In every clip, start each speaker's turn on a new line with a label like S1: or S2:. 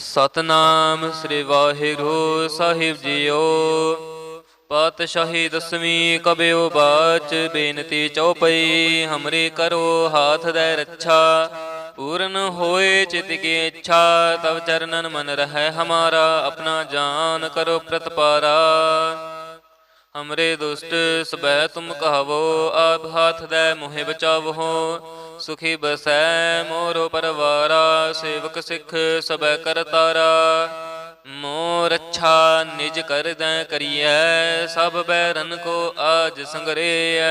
S1: ਸਤਨਾਮ ਸ੍ਰੀ ਵਾਹਿਗੁਰੂ ਸਾਹਿਬ JIO. ਪਾਤਸ਼ਾਹੀ ਦਸਵੀਂ ਕਬਿਓ ਬਾਚ ਬੇਨਤੀ ਚਉਪਈ। ਹਮਰੀ ਕਰੋ ਹਾਥ ਦੈ ਰੱਛਾ, ਪੂਰਨ ਹੋਏ ਚਿਤ ਕੀ ਇੱਛਾ। ਤਵ ਚਰਨਨ ਮਨ ਰਹਿ ਹਮਾਰਾ, ਆਪਣਾ ਜਾਨ ਕਰੋ ਪ੍ਰਤਪਾਰਾ। हमरे दुष्ट सबह तुम कहावो, आप हाथ दे मोहे बचावहो। सुखी बसै मोरो परवारा, सेवक सिख सबह कर तारा। मोर अच्छा निज कर दै करियै, सब बैरन को आज संगरेय।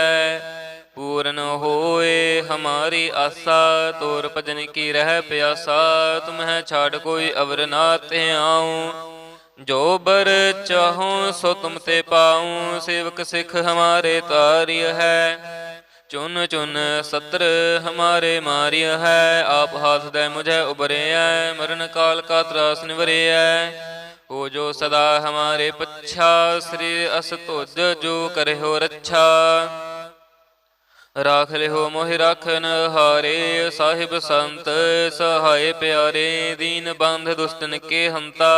S1: पूर्ण होए हमारी आशा, तोर भजन की रह प्यासा। तुम्हें छाड़ कोई अवर ना ते आऊँ, जो बर चाहूँ सो तुम ते पाऊँ। सेवक सिख हमारे तारिय है, चुन चुन सत्र हमारे मारिय है। आप हाथ दे मुझे उबरे है, मरण काल का त्रास निवरे है। हो जो सदा हमारे पच्छा, श्री अस तुझ जो करे हो रच्छा। राख ले हो मोहि राखन हारे, साहिब संत सहाय प्यारे। दीन बंध दुष्टन के हंता,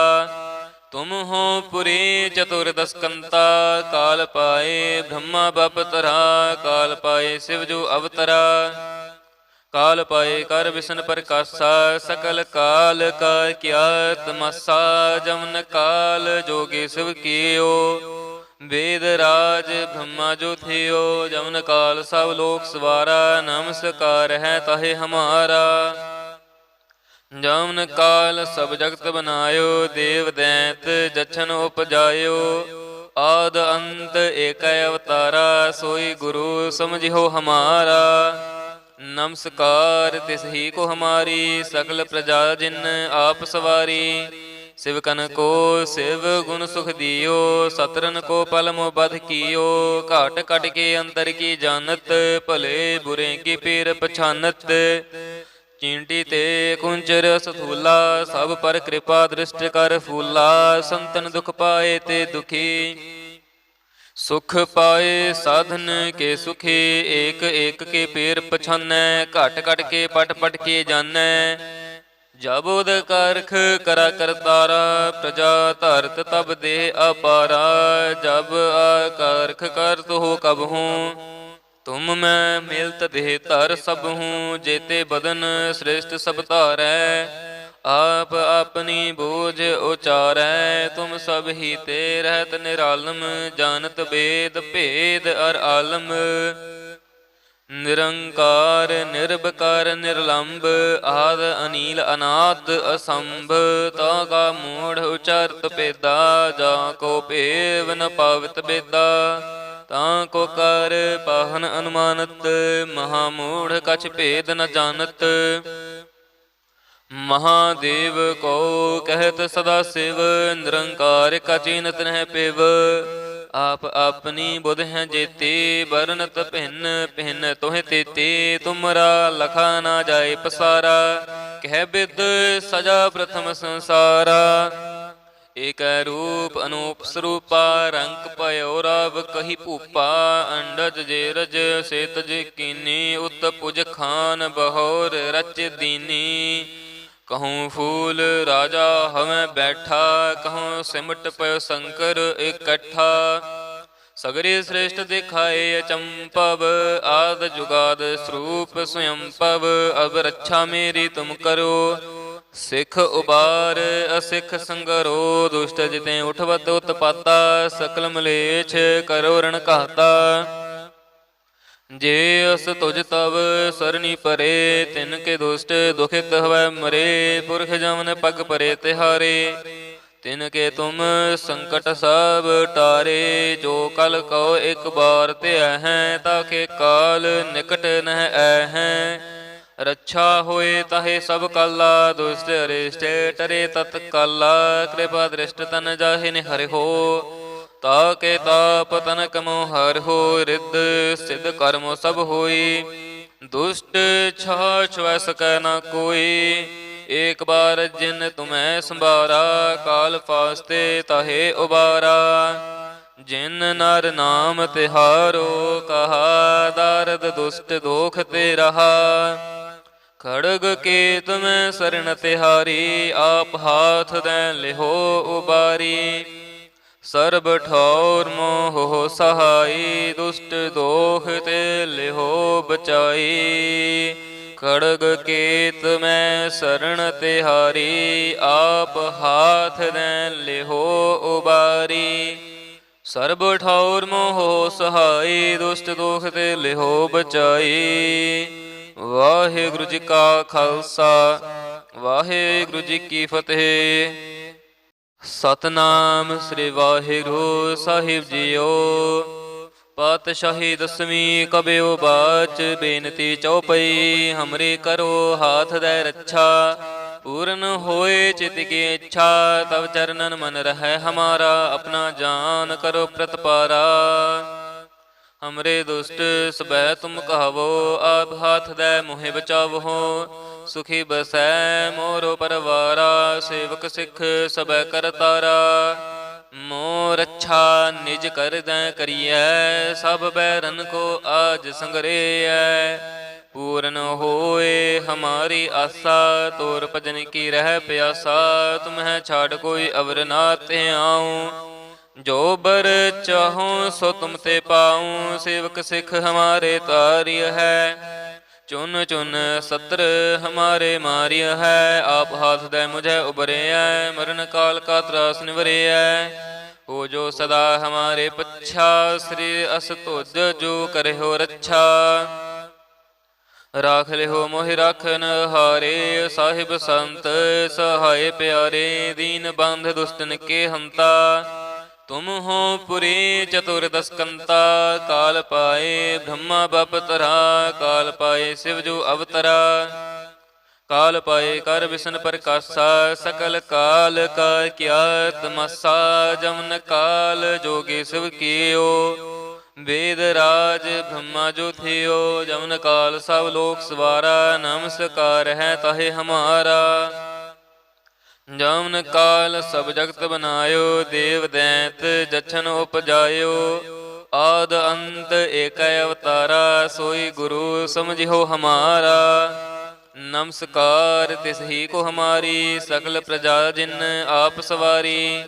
S1: तुम हो पुरी चतुर्दश कंता। काल पाए ब्रह्मा बप तरा, काल पाए शिव जो अवतरा। काल पाए कर विष्णु प्रकाशा, सकल काल का क्या तमासा। जमन काल जोगी शिव कियो, वेद राज ब्रह्मा जो थियो। जमन काल सब लोक सवारा, नमस्कार है ताहे हमारा। जमन काल सब जगत बनायो, देव दैत जछन उपजायो। आद अंत एक अवतारा, सोई गुरु समझिहो हमारा। नमस्कार तिस ही को हमारी, सकल प्रजा जिन आप सवारी। शिवकन को शिव गुण सुख दियो, सतरन को पल मोह बध कियो। घाट कट के अंतर की जानत, भले बुरे की पीर पछानत। चींटी ते कुंचर सथूला, सब पर कृपा दृष्ट कर फूला। संतन दुख पाए ते दुखी, सुख पाए साधन के सुखी। एक एक के पेर पछानै, घट घट के पट पट के जानै। जब उद कारख करा करतारा, प्रजा धरत तब दे अपारा। जब आकारख कर तो हो कब हूँ, तुम मैं मिलत देह धर सब हूँ। जेते बदन श्रेष्ठ सब धारै, आप अपनी बोझ उचारै। तुम सब ही ते रहत निरालम, जानत वेद भेद अर आलम। निरंकार निर्विकार निर्लंब, आद अनील अनाद असंभ। ताका मूढ़ उचारत पेदा, जाको पेव न पावित बेदा। तां को कर पाहन अनुमानत, महामूढ़ कछ भेद न जानत। महादेव को कहत सदा शिव, निरंकार का चीनत नह पिव। आप अपनी बुध हैं जेते, बरनत भिन्न भिन्न तोह तेते। तुमरा लखा ना जाए पसारा, कह बिद सजा प्रथम संसारा। एक रूप अनूप स्वरूपा, रंग पयो रव कही भूपा। अंडज जेरज से तज कीनी, उत पुज खान बहोर रच दीनी। कहूँ फूल राजा हमें बैठा, कहूँ सिमट पयो शंकर इकट्ठा। सगरे श्रेष्ठ दिखाए अचंपव, आद जुगाद स्वरूप स्वयं पव। अब रक्षा मेरी तुम करो, सिख उबार असिख संगरो। दुष्ट जिते उठवत उत्पाता, सकल मलेच्छ करो रण कहता। जे अस तुझ तब सरनी परे, तिनके दुष्ट दुखित हवै मरे। पुरख जमन पग परे तिहारे, तिनके तुम संकट सब टारे। जो कल कहो एक बार ते हैं, ताके काल निकट नह हैं। रक्षा होए ताहे सब काला, दुष्ट अरिष्ट टरे तत्काला। कृपा दृष्ट तन जाहि निहर हो, ताके ताप तनक मोह हर हो। रिद्ध सिद्ध कर्म सब होई, दुष्ट छाछ वै सकै न कोई। एक बार जिन तुम्हें संभारा, काल फास्ते ताहे उबारा। जिन नर नाम तिहारो, कहा दारद दुष्ट दोख ते रहा। ਖੜਗ ਕੇਤ ਮੈਂ ਸਰਨ ਤਿਹਾਰੀ, ਆਪ ਹਾਥ ਦੈ ਲਿਹੋ ਉਬਾਰੀ। ਸਰਬ ਠੌਰ ਮੋਹ ਸਹਾਈ, ਦੁਸ਼ਟ ਦੋਖ ਤੇ ਲਿਹੋ ਬਚਾਈ। ਖੜਗ ਕੇਤ ਮੈਂ ਸਰਨ ਤਿਹਾਰੀ, ਆਪ ਹਾਥ ਦੈ ਲਿਹੋ ਉਬਾਰੀ। ਸਰਬ ਠੌਰ ਮੋਹ ਸਹਾਈ, ਦੁਸ਼ਟ ਦੋਖ ਤੇ ਲਿਹੋ ਬਚਾਈ। ਵਾਹਿਗੁਰੂ ਜੀ ਕਾ ਖਾਲਸਾ, ਵਾਹਿਗੁਰੂ ਜੀ ਕੀ ਫਤਿਹ। ਸਤਨਾਮ ਸ੍ਰੀ ਵਾਹਿਗੁਰੂ ਸਾਹਿਬ ਜੀਓ। ਪਾਤਸ਼ਾਹੀ ਦਸਵੀਂ ਕਬਿਓ ਬਾਚ, ਬੇਨਤੀ ਚਉਪਈ ਹਮਰੇ ਕਰੋ ਹਾਥ ਦੈ ਰੱਛਾ। ਪੂਰਨ ਹੋਏ ਚਿਤ ਕੀ ਇੱਛਾ, ਤਬ ਚਰਨਨ ਮਨ ਰਹਿ ਹਮਾਰਾ। ਆਪਣਾ ਜਾਨ ਕਰੋ ਪ੍ਰਤਪਾਰਾ, ਹਮਰੇ ਦੁਸ਼ਟ ਸਬੈ ਤੁਮ ਕਹਾਵੋ। ਆਪ ਹਾਥ ਦੈ ਮੋਹਿ ਬਚਾਵੋ, ਸੁਖੀ ਬਸੈ ਮੋਰੋ ਪਰਵਾਰਾ। ਸੇਵਕ ਸਿੱਖ ਸਬੈ ਕਰਤਾਰਾ, ਮੋਰ ਅੱਛਾ ਨਿਜ ਕਰਦੈ ਕਰੀਐ। ਸਭ ਬੈਰਨ ਕੋ ਆਜ ਸੰਗਰੇਐ, ਪੂਰਨ ਹੋਏ ਹਮਾਰੀ ਆਸਾ। ਤੋਰ ਭਜਨ ਕੀ ਰਹਿ ਪਿਆਸਾ, ਤੁਮਹਿ ਛਾੜ ਕੋਈ ਅਵਰ ਨਾ ਤੇ ਆਊ। ਜੋ ਬਰ ਚਾਹੂੰ ਸੋ ਤੁਮ ਤੇ ਪਾऊँ, ਸੇਵਕ ਸਿੱਖ ਹਮਾਰੇ ਤਾਰਿਯ ਹੈ। ਚੁਨ ਚੁਨ ਸਤਰ ਹਮਾਰੇ ਮਾਰਿਯ ਹੈ। ਆਪ ਹਾਥ ਦੈ ਮੁਝੈ ਉਬਰਿਐ, ਮਰਨ ਕਾਲ ਕਾ ਤਰਾਸ ਨਿਵਰਿਐ। ਹੋ ਜੋ ਸਦਾ ਹਮਾਰੇ ਪੱਛਾ, ਸ੍ਰੀ ਅਸ ਤੁਜ ਜੋ ਕਰਿਓ ਰੱਛਾ। ਰਾਖ ਲਿਓ ਮੋਹਿ ਰਾਖਨ ਹਾਰੇ, ਸਾਹਿਬ ਸੰਤ ਸਹਾਏ ਪਿਆਰੇ। ਦੀਨ ਬੰਧ ਦੁਸ਼ਟਨ ਕੇ ਹੰਤਾ, ਤੁਮ ਹੋ ਪੁਰੀ ਚਤੁਰਦਸ ਕੰਤਾ। ਕਾਲ ਪਾਏ ਬ੍ਰਹਮਾ ਬਪ ਤਰਾ, ਕਾਲ ਪਾਏ ਸਿਵ ਜੋ ਅਵਤਰਾ। ਕਾਲ ਪਾਏ ਕਰ ਵਿਸ਼ਨ ਪ੍ਰਕਾਸ਼ਾ, ਸਕਲ ਕਾਲ ਕਾ ਕਿਆ ਤਮਾਸਾ। ਜਮਨ ਕਾਲ ਜੋਗੀ ਸਿਵ ਕੀਓ, ਵੇਦ ਰਾਜ ਬ੍ਰਹਮਾ ਜੋ ਥਿਓ। ਜਮਨ ਕਾਲ ਸਭ ਲੋਕ ਸਵਾਰਾ, ਨਮਸਕਾਰ ਹੈ ਤਾਹੇ ਹਮਾਰਾ। ਜਮਨ ਕਾਲ ਸਭ ਜਗਤ ਬਨਾਇਓ, ਦੇਵ ਦੈਂਤ ਜਛਨ ਉਪਜਾਇਓ। ਆਦ ਅੰਤ ਏਕੈ ਅਵਤਾਰਾ, ਸੋਈ ਗੁਰੂ ਸਮਝਿਓ ਹਮਾਰਾ। ਨਮਸਕਾਰ ਤਿਸ ਹੀ ਕੋ ਹਮਾਰੀ, ਸਕਲ ਪ੍ਰਜਾ ਜਿਨ ਆਪ ਸਵਾਰੀ।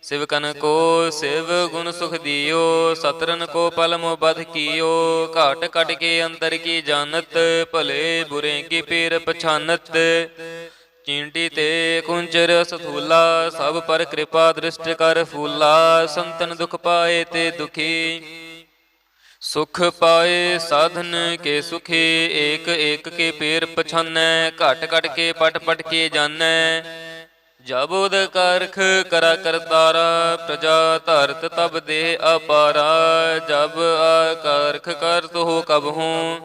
S1: ਸਿਵਕਨ ਕੋ ਸਿਵ ਗੁਣ ਸੁਖ ਦਿਓ, ਸਤਰਨ ਕੋ ਪਲ ਮੋਹ ਬਧ ਕੀਓ। ਘਾਟ ਘਟ ਕੇ ਅੰਤਰ ਕੀ ਜਾਨਤ, ਭਲੇ ਬੁਰੇ ਕੀ ਪੀਰ ਪਛਾਨਤ। ਚੀਂਟੀ ਤੇ ਕੁੰਚਰ ਸਥੂਲਾ, ਸਭ ਪਰ ਕਿਰਪਾ ਦ੍ਰਿਸ਼ਟ ਕਰ ਫੂਲਾ। ਸੰਤਨ ਦੁਖ ਪਾਏ ਤੇ ਦੁਖੀ, ਸੁਖ ਪਾਏ ਸਾਧਨ ਕੇ ਸੁਖੀ। ਏਕ ਏਕ ਕੇ ਪੇਰ ਪਛਾਨੈ, ਘਟ ਘਟ ਕੇ ਪਟ ਪਟ ਕੇ ਜਾਣੈ। ਜਬ ਉਦ ਕਰਖ ਕਰਾ ਕਰਤਾਰਾ, ਪ੍ਰਜਾ ਧਰਤ ਤਬ ਦੇਹ ਅਪਾਰਾ। ਜਬ ਆਕਰਖ ਕਰਤ ਹੋ ਕਬਹੂੰ,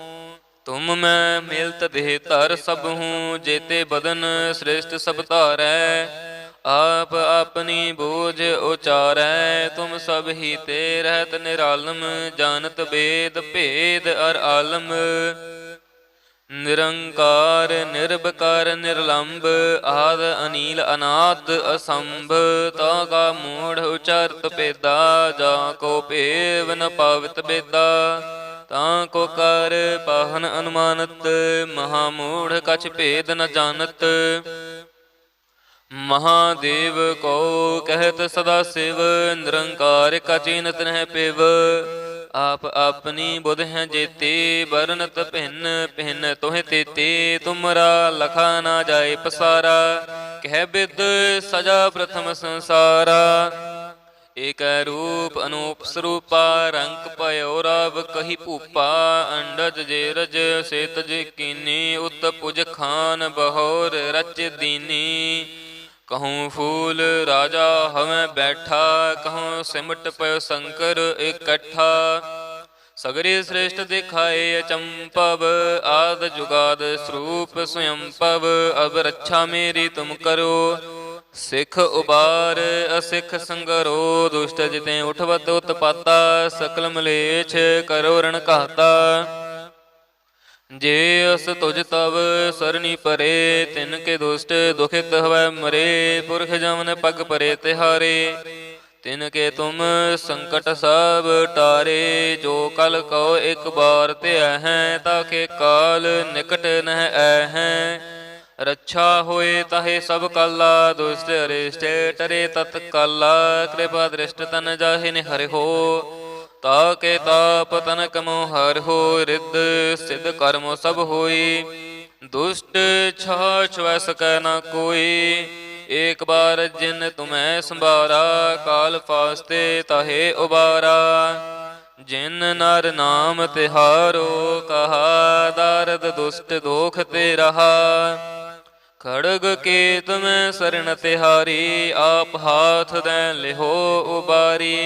S1: ਤੁਮ ਮੈਂ ਮਿਲਤ ਦੇਹ ਧਰ ਸਭ ਹੂੰ। ਜੇਤੇ ਬਦਨ ਸ੍ਰੇਸ਼ਟ ਸਭ ਧਾਰੈ, ਆਪ ਆਪਣੀ ਬੋਝ ਉਚਾਰੈ। ਤੁਮ ਸਭ ਹੀ ਤੇ ਰਹਿਤ ਨਿਰਾਲਮ, ਜਾਨਤ ਵੇਦ ਭੇਦ ਅਰ ਆਲਮ। ਨਿਰੰਕਾਰ ਨਿਰਭਕਾਰ ਨਿਰਲੰਭ, ਆਦ ਅਨੀਲ ਅਨਾਦ ਅਸੰਭ। ਤਾ ਕਾ ਮੂੜ ਉਚਾਰਤ ਭੇਦਾ, ਜਾ ਕੋ ਭੇਵ ਨ ਪਾਵਿਤ ਬੇਦਾ। ਤਾਂ ਕੋ ਕਰ ਪਾਹਨ ਅਨੁਮਾਨਤ, ਮਹਾਮੂੜ ਕਛ ਭੇਦ ਨ ਜਾਣਤ। ਮਹਾਦੇਵ ਕੋ ਕਹਿਤ ਸਦਾ ਸਿਵ, ਨਿਰੰਕਾਰ ਕਾ ਚੀਨਤ ਨਹਿ ਪਿਵ। ਆਪ ਆਪਣੀ ਬੁਧ ਹੈ ਜੇਤੇ, ਬਰਨਤ ਭਿੰਨ ਭਿੰਨ ਤੋਹਿ ਤੇਤੇ। ਤੁਮਰਾ ਲਖਾ ਨਾ ਜਾਏ ਪਸਾਰਾ, ਕਹਿ ਬਿਦ ਸਜਾ ਪ੍ਰਥਮ ਸੰਸਾਰਾ। ਏਕੈ ਰੂਪ ਅਨੂਪ ਸਰੂਪਾ, ਰੰਗ ਪਇਓ ਰਾਵ ਕਹੀ ਭੂਪਾ। ਅੰਡਜ ਜੇ ਰਜ ਸੇ ਤਜ ਕੀਨੀ, ਉਤ ਪੁਜ ਖਾਨ ਬਹੋਰ ਰਚ ਦੀਨੀ। कहूँ फूल राजा हमें बैठा, कहूँ सिमट पयो शंकर इकट्ठा। सगरे श्रेष्ठ दिखाए अचंपव, आद जुगाद स्वरूप स्वयं पव। अब रक्षा मेरी तुम करो, सिख उबार असिख संगरो। दुष्ट जिते उठवत उत्पाता, सकल मलेच्छ करो रण कहता। जे अस तुझ तब सरनी परे, तिनके दुष्ट दुखित हवै मरे। पुरख जमन पग परे तिहारे, तिनके तुम संकट सब टारे। जो कल कहो एक बार ते हैं, ताके काल निकट नह हैं। रक्षा होए ताहे सब काला, दुष्ट अरिष्ट टरे तत्काला। कृपा दृष्ट तन जाहि निहर हो, ताके ताप तनक मोहर हो। रिद्ध सिद्ध कर्म सब होई, दुष्ट छाछ वै सकै न कोई। एक बार जिन तुम्हें संभारा, काल फास्ते ताहे उबारा। जिन नर नाम तिहारो, कहा दारद दुष्ट दोख ते रहा। खड़ग के तुम्हें शरण तिहारी, आप हाथ दें लिहो उबारी।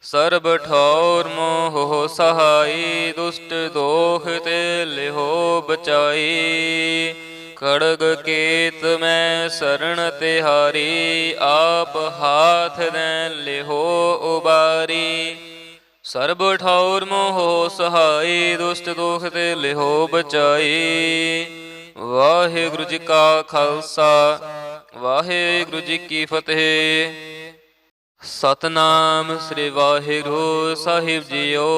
S1: सर्ब ठौर मोह सहाई, दुष्ट दोख ते लिहो बचाई। खड़ग केत में शरण तिहारी, आप हाथ दें लिहो उबारी। सर्ब ठौर मोह सहाई, दुष्ट दोख ते लिहो बचाई। वाहिगुरु जी का खालसा, वाहिगुरु जी की फतेह। सतनाम श्री वाहिगुरु साहिब जीओ।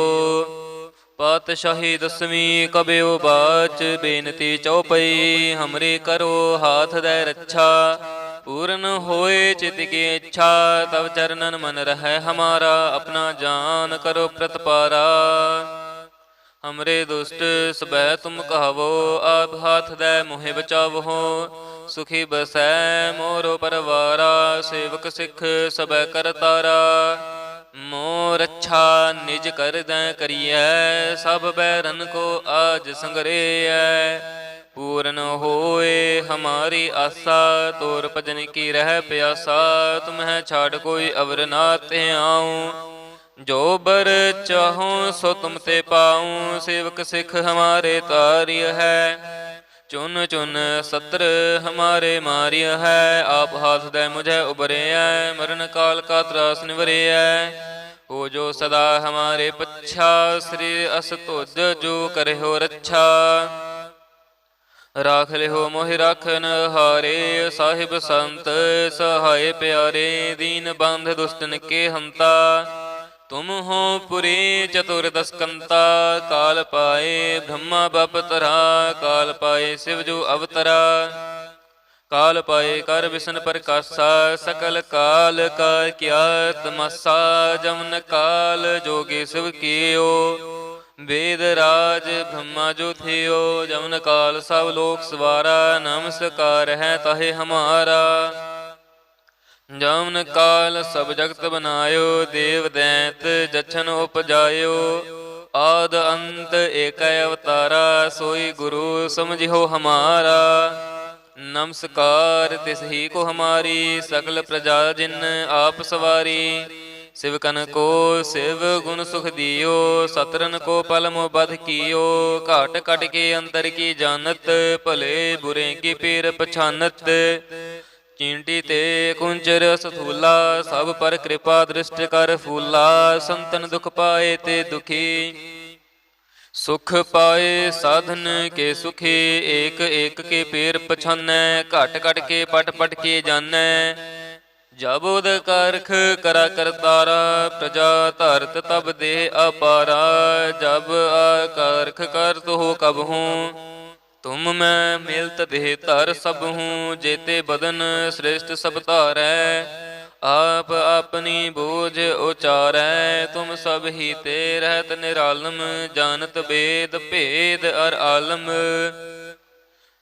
S1: पातशाही दसवीं कबियो बाच, बेनती चौपई हमरे करो हाथ दे रक्षा। पूर्ण होए चित की इच्छा, तब चरणन मन रहे हमारा। अपना जान करो प्रतपारा, हमरे दुष्ट सबै तुम कहावो। आप हाथ दे मोहे बचावो, सुखी बसै मोरो परवारा। सेवक सिख सबै कर तारा, मोर अच्छा निज कर दै करिए। सब बैरन को आज संगरेय, पूर्ण होए हमारी आशा। तोर भजन की रह प्यासा, तुम्हें छाड़ कोई अवर ना ते आऊं। जो बर चाहूं सो तुम ते पाऊं, सेवक सिख हमारे तार्य है। चुन चुन सत्र हमारे मार्य है, आप हाथ दे मुझे उबरे है। मरण काल का त्रास निवरे है, हो जो सदा हमारे पच्छा। श्री अस तुझ जो करे हो रक्षा, राख ले हो मोहि राखन हारे। साहिब संत सहाय प्यारे, दीन बंध दुष्टन के हंता। तुम हो पुरी चतुर्दश कंता, काल पाए ब्रह्मा बप तरा। काल पाए शिव जो अवतरा, काल पाए कर विष्णु प्रकाशा। सकल काल का क्या तमसा, जमन काल जोगी शिव कियो। वेद राज ब्रह्मा जो थियो, जमन काल सब लोक सवारा। नमस्कार है ताहे हमारा, जमन काल सब जगत बनायो। देव दैत जछन उपजायो, आद अंत एक अवतारा। सोई गुरु समझिहो हमारा, नमस्कार तिस ही को हमारी। सकल प्रजा जिन आप सवारी, शिवकन को शिव गुण सुख दियो। सतरन को पल मोह बध कियो, घाट कट के अंतर की जानत। भले बुरे की पीर पछानत, चींटी ते कुंचर सथूला। सब पर कृपा दृष्ट कर फूला, संतन दुख पाए ते दुखी। सुख पाए साधन के सुखी, एक एक के पेर पछानै। घट घट के पट पट के जानै, जब उद कारख करा कर तारा। प्रजा धरत तब दे अपारा, जब आकारख कर तो हो कब हूँ। तुम मैं मिलत देह धर सब हूँ, जेते बदन श्रेष्ठ सब धारै। आप अपनी बोझ उचारै, तुम सब ही ते रहत निरालम। जानत वेद भेद अर आलम,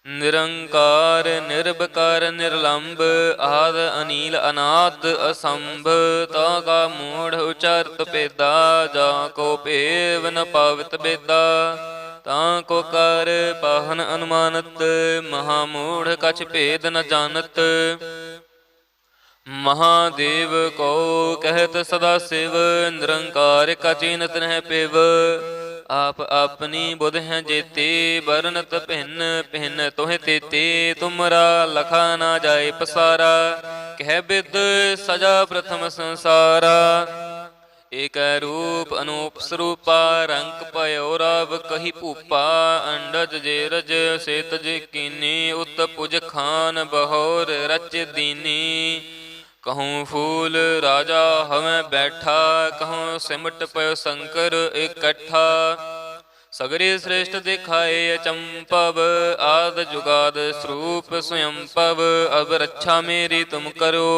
S1: निरंकार निर्विकार निर्लंब। आद अनिल अनाद असंभ, ताका मूढ़ उचारत पेदा। जाको पेव न पावित बेदा, ताको कर पाहन अनुमानत। महामूढ़ कछ भेद न जानत, महादेव को कहत सदा शिव। निरंकार का चीनत नह पिव, आप अपनी बुध हैं जेते। बरनत भिन्न भिन्न तोह तेते, तुमरा लखा ना जाए पसारा। कह बिद सजा प्रथम संसारा, एक रूप अनूप स्वरूपा। रंक पयो रव कही भूपा, अंडज जे रज से तज कीनी। उत पुज खान बहोर रच दीनी, कहूँ फूल राजा हमें बैठा, कहूँ सिमट पयो शंकर इकट्ठा। सगरे श्रेष्ठ दिखाए अचंपव, आद जुगाद स्वरूप स्वयं पव। अब रक्षा मेरी तुम करो,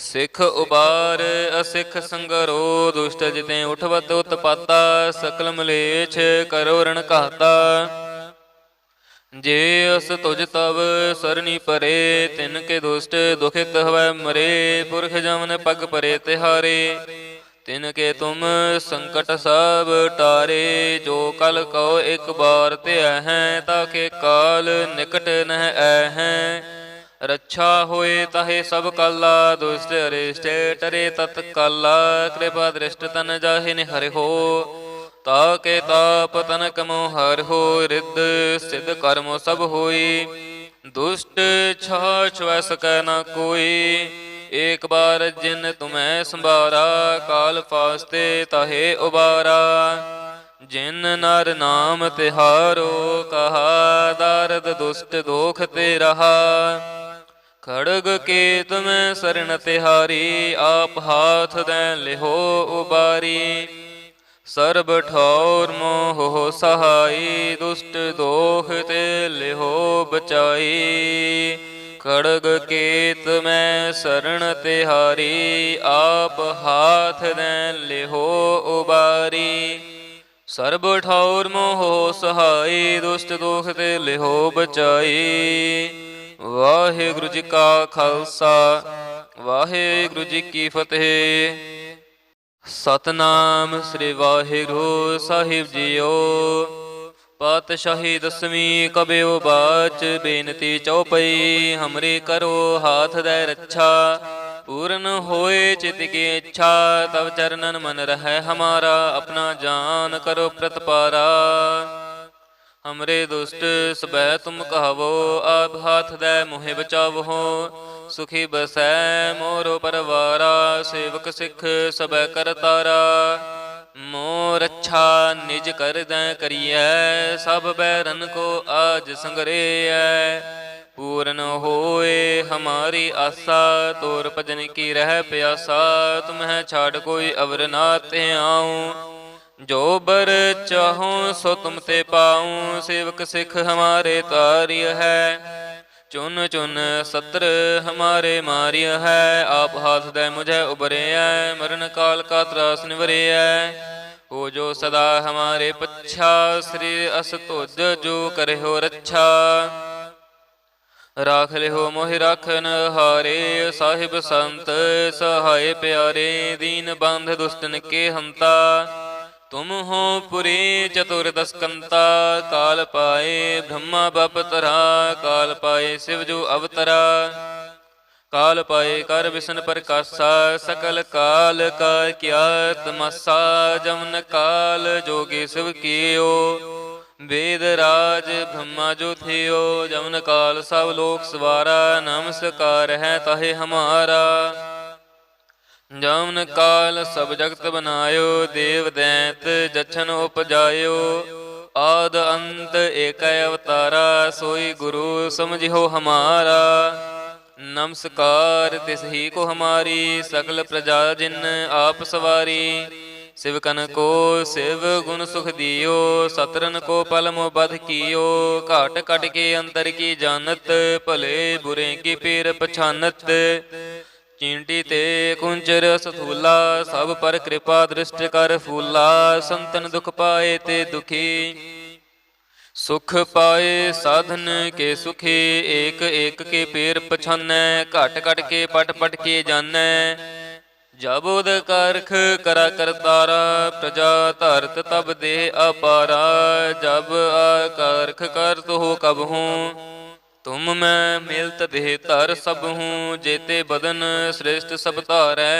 S1: सिख उबार असिख संगरो। दुष्ट जिते उठवत उत्पाता, सकल मलेच्छ करो रण कहता। जे अस तुझ तब सरनी परे, तिनके दुष्ट दुखित हवै मरे। पुरख जमन पग परे तिहारे, तिनके तुम संकट सब टारे। जो कल कहो एक बार ते हैं, ताके काल निकट नह हैं। रक्षा होए ताहे सब काला, दुष्ट अरिष्ट टरे तत्काला। कृपा दृष्ट तन जाहि निहर हो, ताके ताप तनक मोहर हो। रिद्ध सिद्ध कर्म सब होई, दुष्ट छाछ वै सकै न कोई। एक बार जिन तुम्हें संभारा, काल फास्ते ताहे उबारा। जिन नर नाम तिहारो, कहा दारद दुष्ट दोख ते रहा। खड़ग के तुम्हें शरण तिहारी, आप हाथ दे लिहो उबारी। सर्ब ठौर मोह सहाई, दुष्ट दोख ते लिहो बचाई। खड़ग केत में शरण तिहारी, आप हाथ दे लिहो उबारी। सर्ब ठौर मोह सहाई, दुष्ट दोख ते लिहो बचाई। वाहिगुरु जी का खालसा, वाहिगुरु जी की फतेह। सतनाम श्री वाहिगुरु साहिब जीओ। पातशाही दसवीं कबियो बाच, बेनती चौपई हमरे करो हाथ दे रक्षा। पूर्ण होए चित की इच्छा, तब चरणन मन रहे हमारा। अपना जान करो प्रतपारा, हमरे दुष्ट सबह तुम कहावो। आप हाथ दे मोहे बचावो, सुखी बसै मोरो परवारा। सेवक सिख सबह करतारा, मोर अच्छा निज कर दै करिए। सब बैरन को आज संगरे। पूर्ण होए हमारी आशा, तोर भजन की रह प्यासा। तुम्हें छाड़ कोई अवर ना ते आऊं, जो बर चाहूं सो तुम ते पाऊं। सेवक सिख हमारे तारिय है, चुन चुन सत्र हमारे मारिय है। आप हाथ दे मुझे उबरे है, मरण काल का त्रास निवरे है। हो जो सदा हमारे पच्छा, श्री अस तुझ जो करे हो रक्षा। राख ले हो मोहि राखन हारे, साहिब संत सहाय प्यारे। दीन बंध दुष्टन के हंता, तुम हो पुरी चतुर्दश कंता। काल पाए ब्रह्मा बप तरा, काल पाए शिव जो अवतरा। काल पाए कर विष्णु प्रकाशा, सकल काल का क्या तमासा। जमन काल जोगी शिव कियो, वेद राज ब्रह्मा जो थियो। जमन काल सब लोक सवारा, नमस्कार है ताहे हमारा। जमन काल सब जगत बनायो, देव दैत जछन उपजायो। आद अंत एक अवतारा, सोई गुरु समझिहो हमारा। नमस्कार तिस ही को हमारी, सकल प्रजा जिन आप सवारी। शिवकन को शिव गुण सुख दियो, सतरन को पल मोह बध कियो। घाट कट के अंतर की जानत, भले बुरे की पीर पछानत। चींटी ते कुंचर सथूला, सब पर कृपा दृष्ट कर फूला। संतन दुख पाए ते दुखी, सुख पाए साधन के सुखी। एक एक के पेर पछानै, घट घट के पट पट के जानै। जब उद करख करा करतारा, प्रजा धरत तब दे अपारा। जब आकारख कर तो हो कब हूँ, तुम मैं मिलत देह धर सब हूँ। जेते बदन श्रेष्ठ सब धारै,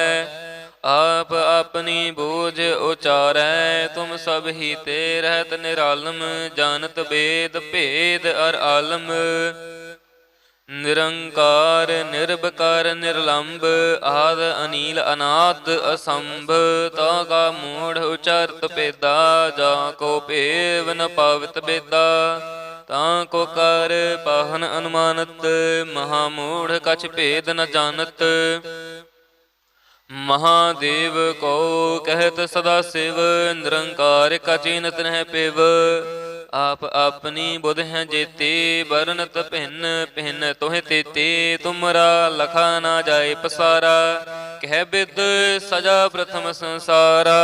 S1: आप अपनी बोझ उचारै। तुम सब ही ते रहत निरालम, जानत वेद भेद अर आलम। निरंकार निर्विकार निर्लंब, आद अनील अनाद असंभ। ताका मूढ़ उचारत पेदा, जाको पेव न पावित बेदा। ताको कर पाहन अनुमानत, महामूढ़ कछ भेद न जानत। महादेव को कहत सदा शिव, निरंकार का चीनत नह पिव। आप अपनी बुध हैं जेते, बरनत भिन्न भिन्न तोहे तेते। तुमरा लखा ना जाए पसारा, कह बिद सजा प्रथम संसारा।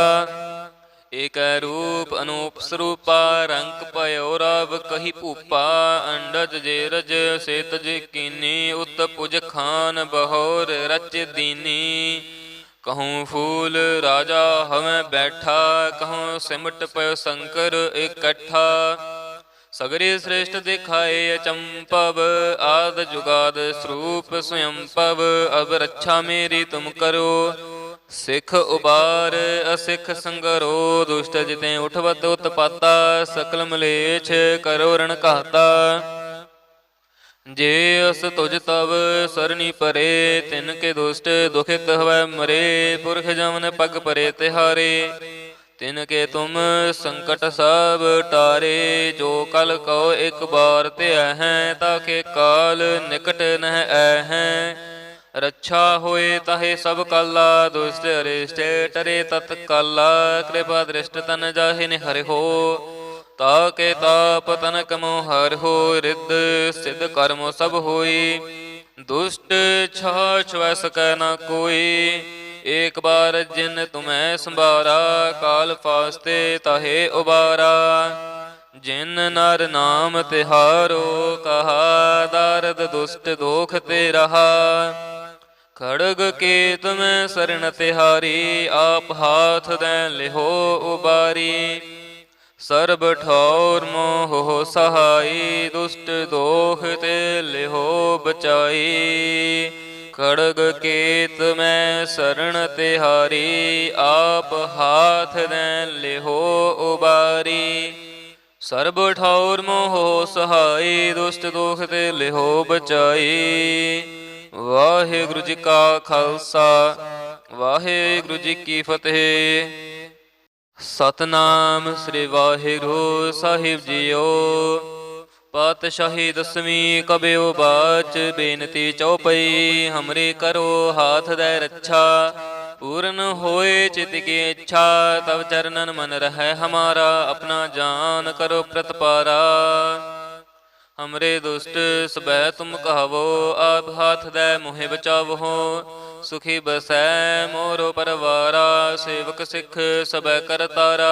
S1: एक रूप अनूप स्वरूपा, रंक पयोराव कही भूपा। अंडज जेरज सेतज कीनी, उत पुज खान बहोर रच दीनी। कहूँ फूल राजा हमें बैठा, कहूँ सिमट पयो शंकर इकट्ठा। सगरे श्रेष्ठ दिखाए अचंपव, आद जुगाद स्वरूप स्वयं पव। अब रक्षा मेरी तुम करो, सिख उबार असिख संगरो। दुष्ट जिते उठवत उत्पाता, सकल मलेच्छ करो रण कहता। जे अस तुझ तब सरनी परे, तिनके दुष्ट दुखित हवै मरे। पुरख जमन पग परे तिहारे, तिनके तुम संकट सब टारे। जो कल कहो एक बार ते हैं, ताके काल निकट नह हैं। रक्षा होए ताहे सब काला, दुष्ट अरिष्ट टरे तत्काला। कृपा दृष्ट तन जाहि निहर हो, ताके ताप तनक मोहर हो। रिद्ध सिद्ध कर्म सब होई, दुष्ट छाछ वै सकै न कोई। एक बार जिन तुम्हें संभारा, काल फास्ते ताहे उबारा। जिन नर नाम तिहारो, कहा दारद दुष्ट दोख ते रहा। खड़ग केत में शरण तिहारी, आप हाथ दें लिहो उबारी। सर्ब ठौर मोह सहाई, दुष्ट दोख ते लिहो बचाई। खड़ग केत में शरण तिहारी, आप हाथ दें लिहो उबारी। सर्ब ठौर मोह सहाई, दुष्ट दोख ते लिहो बचाई। वाहिगुरु जी का खालसा, वाहिगुरु जी की फतेह। सतनाम श्री वाहिगुरु साहिब जीओ। पातशाही दसवीं कबियो बाच, बेनती चौपई हमरे करो हाथ दे रक्षा। पूर्ण होए चित की इच्छा, तब चरणन मन रहे हमारा। अपना जान करो प्रतपारा, हमरे दुष्ट सबै तुम कहावो। आप हाथ दे मोहे बचावो, सुखी बसै मोरो परवारा। सेवक सिख सबै कर तारा,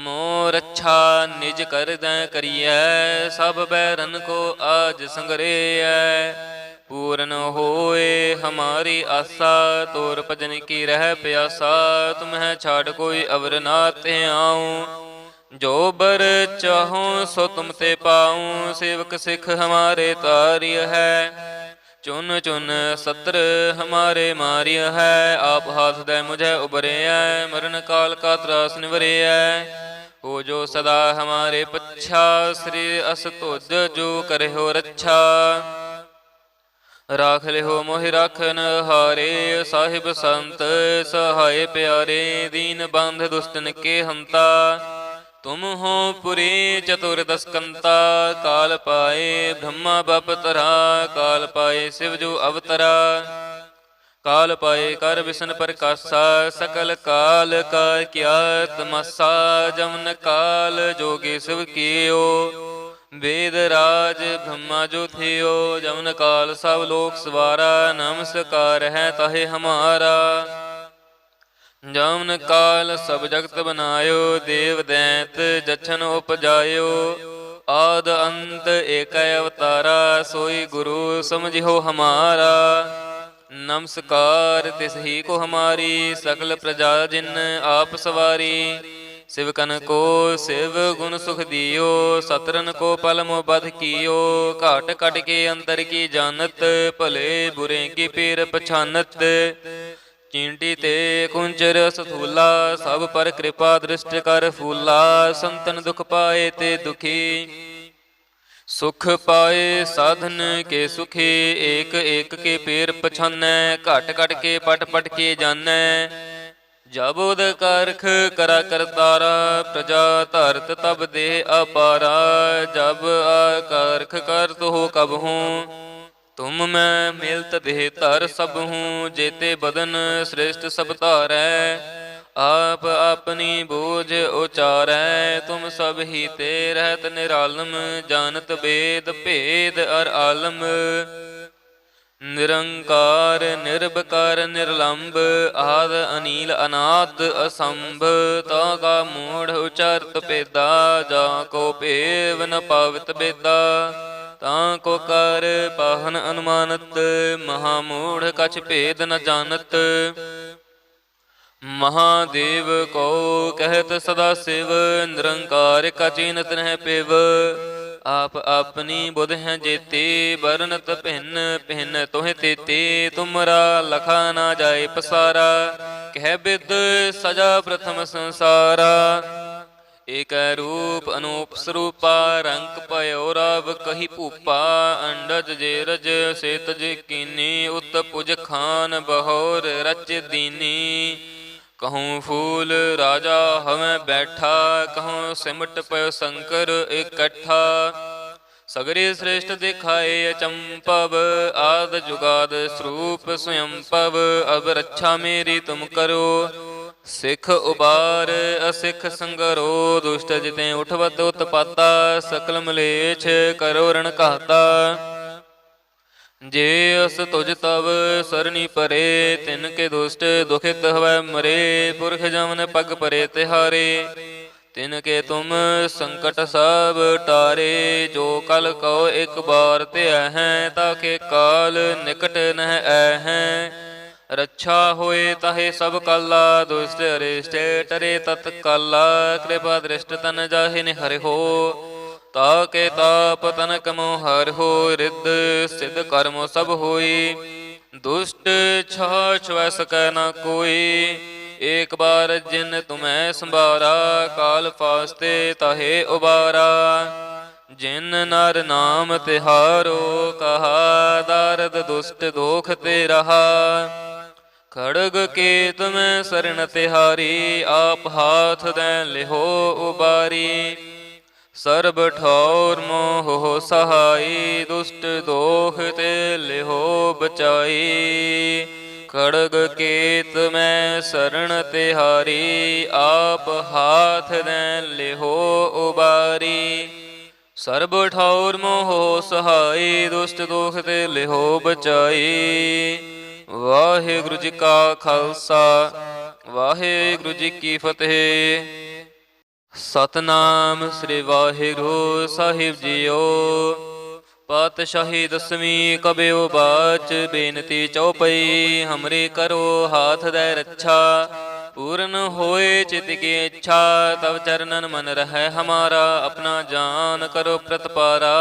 S1: मोर अच्छा निज कर दै करियै। सब बैरन को आज संगरेय, पूर्ण होए हमारी आशा। तोर भजन की रह प्यासा, तुम्हें छाड़ कोई अवर ना ते आऊँ। जो बर चाहूं सो तुम ते पाऊं, सेवक सिख हमारे तारिय है। चुन चुन सत्र हमारे मारिय है। आप हाथ दे मुझे उबरे है, मरण काल का त्रास निवरे है। हो जो सदा हमारे पच्छा, श्री अस तुज जो करे हो रक्षा। राख ले हो मोहि राखन हारे, साहिब संत सहाय प्यारे। दीन बंध दुष्टन के हंता, तुम हो पुरी चतुर्दश कंता। काल पाए ब्रह्मा बप तरा, काल पाए शिव जो अवतरा। काल पाए कर विष्णु प्रकाशा, सकल काल का क्या तमाशा। जमन काल जोगी शिव कियो, वेद राज ब्रह्मा जो थियो। जमन काल सब लोक सवारा, नमस्कार है ताहे हमारा। जमन काल सब जगत बनायो, देव दैत जछन उपजायो। आद अंत एक अवतारा, सोई गुरु समझियो हमारा। नमस्कार तिस ही को हमारी, सकल प्रजा जिन आप सवारी। शिवकन को शिव गुण सुख दियो, सतरन को पल मोह बध कियो। घाट कट के अंतर की जानत, भले बुरे की पीर पछानत। चींटी ते कुंचर सथूला, सब पर कृपा दृष्ट कर फूला। संतन दुख पाए ते दुखी, सुख पाए साधन के सुखी। एक एक के पेर पछानै, घट घट के पट पट के जानै। जब उद कारख करा करतारा, प्रजा धरत तब देह अपारा। जब आकारख करत हो कब हूँ, तुम मैं मिलत देह धर सब हूँ, जेते बदन श्रेष्ठ सब धारै। आप अपनी बोझ उचारै, तुम सब ही ते रहत निरालम। जानत वेद भेद अर आलम, निरंकार निर्विकार निर्लंब। आद अनील अनाद असंभ, ताका मूढ़ उचारत पेदा। जाको पेव न पावित बेदा, ताको कर पाहन अनुमानत। महामूढ़ कछ भेद न जानत, महादेव को कहत सदा शिव। निरंकार का चीनत नह पिव, आप अपनी बुध हैं जेते। बरनत भिन्न भिन्न तोह तेते, तुमरा लखा ना जाए पसारा। कह बिद सजा प्रथम संसारा, एक रूप अनूप स्वरूपा। रंक पयो राव कही भूपा, अंडज जे रज से तज कीनी। उत पुज खान बहोर रच दीनी, कहूँ फूल राजा हमें बैठा। कहूँ सिमट पयो शंकर इकट्ठा, सगरे श्रेष्ठ दिखाए अचंपव। आद जुगाद स्वरूप स्वयं पव, अब रक्षा मेरी तुम करो। सिख उबार असिख संगरो, दुष्ट जिते उठवत उत्पाता। सकल मलेच्छ करो रण कहता, जे अस तुझ तब सरनी परे। तिनके दुष्ट दुखित हवै मरे, पुरख जमन पग परे तिहारे। तिनके तुम संकट सब टारे, जो कल कहो एक बार ते हैं। ताके काल निकट नह हैं, रक्षा होए ताहे सब काला। दुष्ट अरिष्ट टरे तत्काला, कृपा दृष्ट तन जाहि निहरि हो। ताके ताप तनक मोहर हो, रिद्ध सिद्ध कर्म सब होई। दुष्ट छाछ वै सकै न कोई, एक बार जिन तुम्हें संभारा। काल फास्ते ताहे उबारा, जिन नर नाम तिहारो। कहा दारद दुष्ट दोख ते रहा, खड़ग केत में शरण तिहारी। आप हाथ दे लिहो उबारी, सर्ब ठौर मोह सहाई। दुष्ट दोख ते लिहो बचाई, खड़ग केत में शरण तिहारी। आप हाथ दे लिहो उबारी, सर्ब ठौर मोह सहाई। दुष्ट दोख ते लिहो बचाई। वाहिगुरु जी का खालसा, वाहिगुरु जी की फतेह। सतनाम श्री वाहिगुरु साहिब जीओ। पातशाही दसवीं कबियो बाच, बेनती चौपई हमरे करो हाथ दे रक्षा। पूर्ण होए चित की इच्छा, तब चरणन मन रहे हमारा। अपना जान करो प्रतपारा,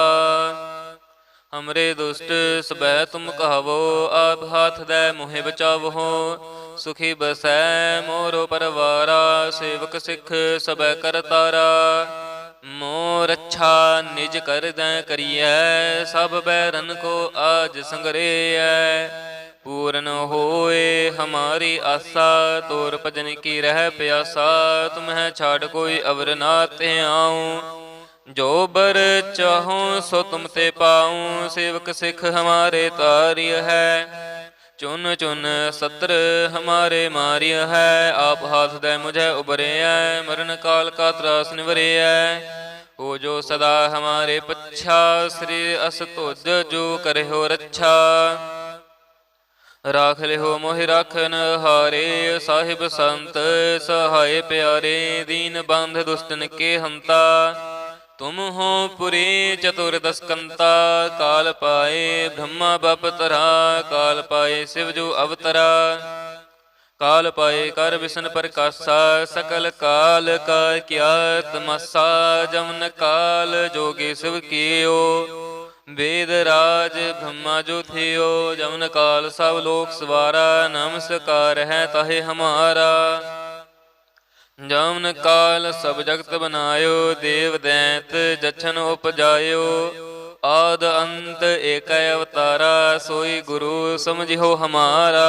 S1: हमरे दुष्ट सबै तुम कहावो। आप हाथ दे मोहे बचावो, सुखी बसै मोरो परवारा। सेवक सिख सबै कर तारा, मोर अच्छा निज कर दै करियै। सब बैरन को आज संगरेय, पूर्ण होए हमारी आशा। तोर भजन की रह प्यासा, तुम्हें छाड़ कोई अवर ना ते आऊँ। जो बर चाहूँ सो तुम ते पाऊँ, सेवक सिख हमारे तारिय है। चुन चुन सत्र हमारे मारिय है, आप हाथ दे मुझे उबरे है। मरण काल का त्रास निवरे है, हो जो सदा हमारे पच्छा। श्री अस तुझ जो करे हो रक्षा, राख ले हो मोहि राखन हारे। साहिब संत सहाय प्यारे, दीन बंध दुष्टन के हंता। तुम हो पुरी चतुर्दश कंता, काल पाए ब्रह्मा बप तरा। काल पाए शिव जो अवतरा, काल पाए कर विष्णु प्रकाशा। सकल काल का क्या तमसा, जमन काल जोगी शिव कियो। वेद राज ब्रह्मा जो थियो, जमन काल सब लोक सवारा। नमस्कार है ताहे हमारा, जमन काल सब जगत बनायो। देव दैत जछन उपजायो, आद अंत एक अवतारा। सोई गुरु समझिहो हमारा,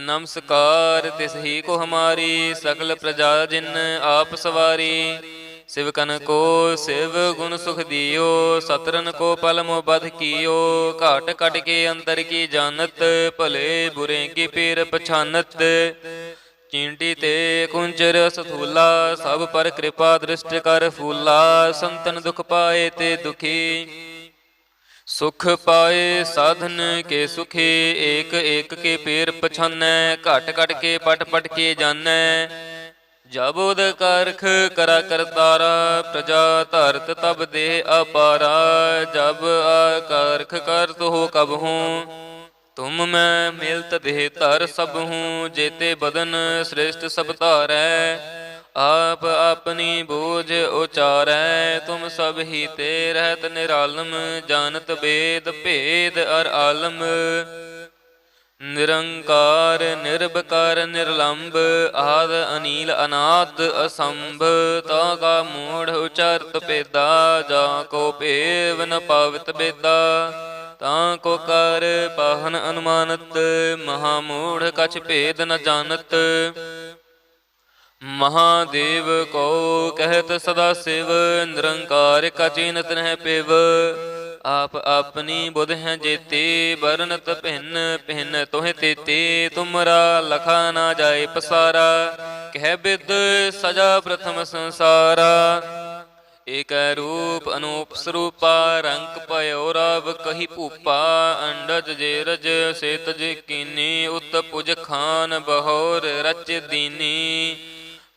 S1: नमस्कार तिस ही को हमारी। सकल प्रजा जिन आप सवारी, ਸਿਵਕਨ ਕੋ ਸਿਵ ਗੁਣ ਸੁਖ ਦਿਓ, ਸਤਰਨ ਕੋ ਪਲ ਮੋ ਬਧ ਕੀਓ। ਘਾਟ ਕੱਟ ਕੇ ਅੰਦਰ ਕੀ ਜਾਨਤ, ਭਲੇ ਬੁਰੇ ਕੀ ਪੀਰ ਪਛਾਨਤ। ਚੀਂਟੀ ਤੇ ਕੁੰਚਰ ਸਥੂਲਾ, ਸਭ ਪਰ ਕਿਰਪਾ ਦ੍ਰਿਸ਼ਟ ਕਰ ਫੂਲਾ। ਸੰਤਨ ਦੁਖ ਪਾਏ ਤੇ ਦੁਖੀ, ਸੁਖ ਪਾਏ ਸਾਧਨ ਕੇ ਸੁਖੀ। ਏਕ ਏਕ ਕੇ ਪੀਰ ਪਛਾਨੈ, ਘਟ ਘਟ ਕੇ ਪਟ ਪਟ ਕੇ ਜਾਣੈ। ਜਬ ਉਦ ਕਰਖ ਕਰਾ ਕਰਤਾਰਾ, ਪ੍ਰਜਾ ਧਰਤ ਤਬ ਦੇ ਅਪਾਰਾ। ਜਬ ਆਕਰਖ ਕਰਤ ਹੋ ਕਬ ਹੂੰ, ਤੁਮ ਮੈਂ ਮਿਲਤ ਦੇਹ ਧਰ ਸਭ ਹੂੰ। ਜੇਤੇ ਬਦਨ ਸ੍ਰੇਸ਼ਟ ਸਭ ਧਾਰੈ, ਆਪ ਆਪਣੀ ਬੋਝ ਉਚਾਰੈ। ਤੁਮ ਸਭ ਹੀ ਤੇ ਰਹਿਤ ਨਿਰਾਲਮ, ਜਾਨਤ ਬੇਦ ਭੇਦ ਅਰ ਆਲਮ। ਨਿਰੰਕਾਰ ਨਿਰਭਕਾਰ ਨਿਰਲੰਭ, ਆਦ ਅਨੀਲ ਅਨਾਦ ਅਸੰਭ। ਤਾ ਕਾ ਮੂੜ ਉਚਰਤ ਭੇਦਾ, ਜਾ ਕੋ ਭੇਵ ਨ ਪਾਵਿਤ ਬੇਦਾ। ਤਾਂ ਕੋ ਕਰ ਪਾਹਨ ਅਨੁਮਾਨਤ, ਮਹਾਮੂੜ ਕਛ ਭੇਦ ਨ ਜਾਣਤ। ਮਹਾਦੇਵ ਕੋ ਕਹਿਤ ਸਦਾ ਸਿਵ, ਨਿਰੰਕਾਰ ਕਾ ਚੀਨਤ ਨਹਿ ਪਿਵ। ਆਪ ਆਪਣੀ ਬੁਧ ਹੈ ਜੇਤੀ, ਬਰਨਤ ਭਿੰਨ ਭਿੰਨ ਤੋਹਿ ਤੇਤੀ। ਤੁਮਰਾ ਲਖਾ ਨਾ ਜਾਏ ਪਸਾਰਾ, ਕਹਿ ਬਿਦ ਸਜਾ ਪ੍ਰਥਮ ਸੰਸਾਰਾ। ਏਕੈ ਰੂਪ ਅਨੂਪ ਸਰੂਪਾ, ਰੰਕ ਭਇਓ ਰਾਵ ਕਹੀ ਭੂਪਾ। ਅੰਡਜ ਜੇ ਰਜ ਸੇ ਤਜ ਕੀਨੀ, ਉਤ ਪੁਜ ਖਾਨ ਬਹੋਰ ਰਚ ਦੀਨੀ।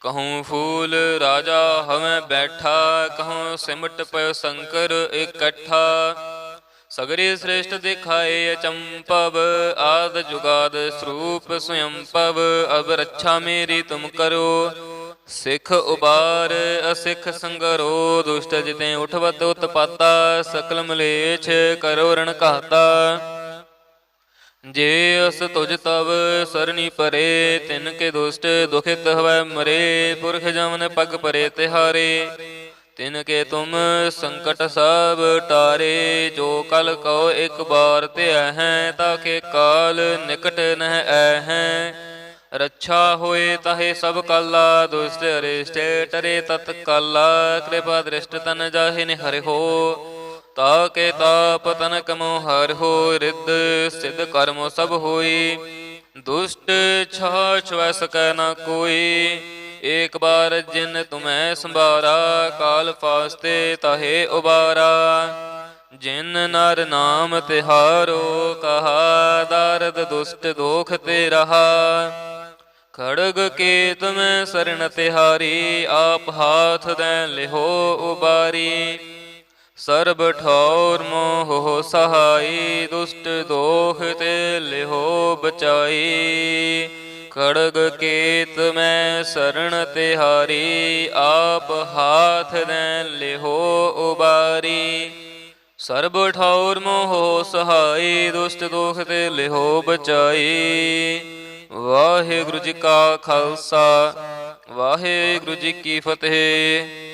S1: कहूँ फूल राजा हमें बैठा, कहूँ सिमट पयो शंकर इकट्ठा। सगरे श्रेष्ठ दिखाए अचंपव, आद जुगाद स्वरूप स्वयं पव। अब रक्षा मेरी तुम करो, सिख उबार असिख संगरो। दुष्ट जिते उठवत उत्पाता, सकल मलेच्छ करो रण कहता। जे अस तुझ तब सरनी परे, तिनके दुष्ट दुखित हवै मरे। पुरख जमन पग परे तिहारे, तिनके तुम संकट सब टारे। जो कल कहो एक बार ते हैं, ताके काल निकट नह हैं। रक्षा होए ताहे सब काला, दुष्ट अरिष्ट टरे तत्काला। कृपा दृष्ट तन जाहि निहरि हो, ताके ताप तनक मोह हर हो। रिद्ध सिद्ध कर्म सब होई, दुष्ट छाछ वै सकै न कोई। एक बार जिन तुम्हें संभारा, काल फास्ते ताहे उबारा। जिन नर नाम तिहारो, कहा दारद दुष्ट दोख ते रहा। खड़ग के तुम्हें शरण तिहारी, आप हाथ दै लिहो उबारी। ਸਰਬ ਠੌਰ ਮੋਹ ਸਹਾਈ, ਦੁਸ਼ਟ ਦੋਖ ਤੇ ਲਿਹੋ ਬਚਾਈ। ਖੜਗ ਕੇਤ ਮੈਂ ਸਰਣ ਤਿਹਾਰੀ, ਆਪ ਹਾਥ ਦੈ ਲਿਹੋ ਉਬਾਰੀ। ਸਰਬ ਠੌਰ ਮੋਹ ਸਹਾਈ, ਦੁਸ਼ਟ ਦੋਖ ਤੇ ਲਿਹੋ ਬਚਾਈ। ਵਾਹਿਗੁਰੂ ਜੀ ਕਾ ਖਾਲਸਾ, ਵਾਹਿਗੁਰੂ ਜੀ ਕੀ ਫਤਿਹ।